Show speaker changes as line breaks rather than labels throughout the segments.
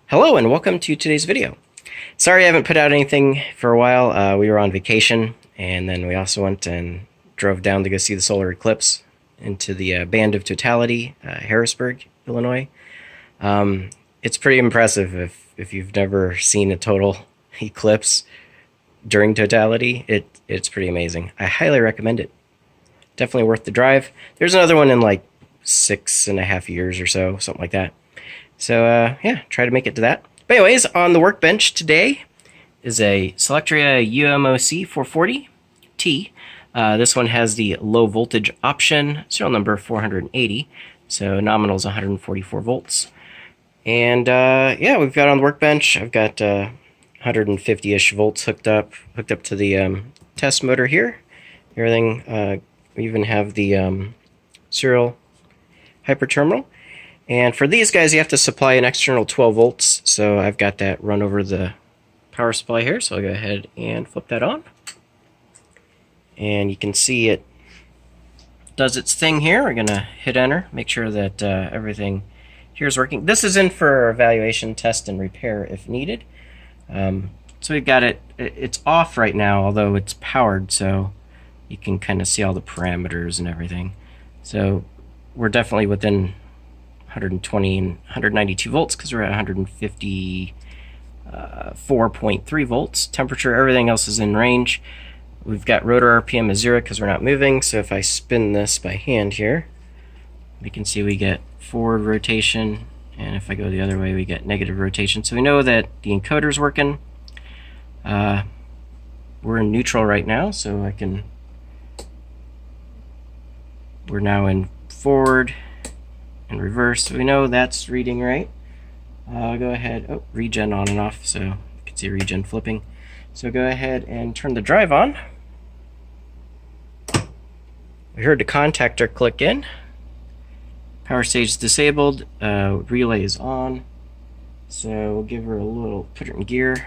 Hello and welcome to today's video. Sorry I haven't put out anything for a while. We were on vacation, and then we also went and drove down to go see the solar eclipse into the Band of Totality, Harrisburg, Illinois. It's pretty impressive if you've never seen a total eclipse during totality. It's pretty amazing. I highly recommend it. Definitely worth the drive. There's another one in like 6.5 years or so, something like that. So yeah, try to make it to that. But anyways, on the workbench today is a Solectria UMOC440T. This one has the low voltage option, serial number 480. So nominal is 144 volts. And yeah, we've got on the workbench, I've got 150-ish volts hooked up to the test motor here. Everything, we even have the serial hyperterminal. And for these guys, you have to supply an external 12 volts. So I've got that run over the power supply here. So I'll go ahead and flip that on. And you can see it does its thing here. We're going to hit enter, make sure that everything here is working. This is in for evaluation, test, and repair if needed. So we've got it, it's off right now, although it's powered, so you can kind of see all the parameters and everything. So we're definitely within 120 and 192 volts because we're at 154.3 volts. Temperature, everything else is in range. We've got rotor RPM is 0 because we're not moving. So if I spin this by hand here, we can see we get forward rotation, and if I go the other way, we get negative rotation. So we know that the encoder's working. We're in neutral right now, so we're now in forward and reverse, so we know that's reading right. I'll go ahead, regen on and off, so you can see regen flipping. So go ahead and turn the drive on. We heard the contactor click in. Power stage is disabled, relay is on. So we'll give her a little, put her in gear,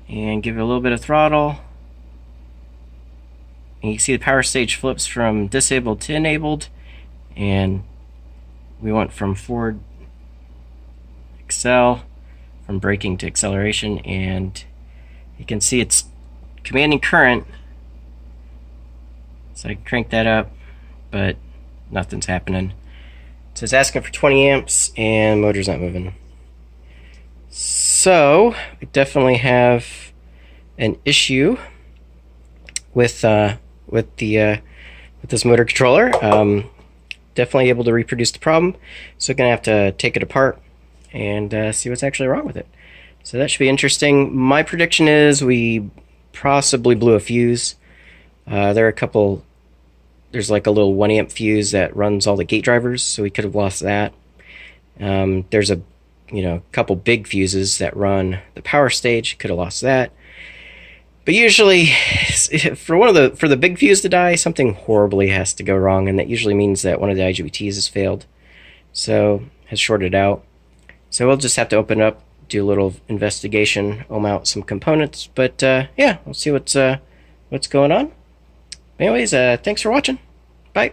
and give it a little bit of throttle. And you can see the power stage flips from disabled to enabled, and we went from forward accel, from braking to acceleration, and you can see it's commanding current. So I can crank that up, but nothing's happening. So it's asking for 20 amps, and motor's not moving. So we definitely have an issue with this motor controller. Definitely able to reproduce the problem, so I'm gonna have to take it apart and see what's actually wrong with it. So that should be interesting. My prediction is we possibly blew a fuse. There's like a little 1 amp fuse that runs all the gate drivers, so we could have lost that. There's a couple big fuses that run the power stage, could have lost that. But usually, for the big fuse to die, something horribly has to go wrong, and that usually means that one of the IGBTs has failed, so has shorted out. So we'll just have to open it up, do a little investigation, ohm out some components. But yeah, we'll see what's going on. Anyways, thanks for watching. Bye.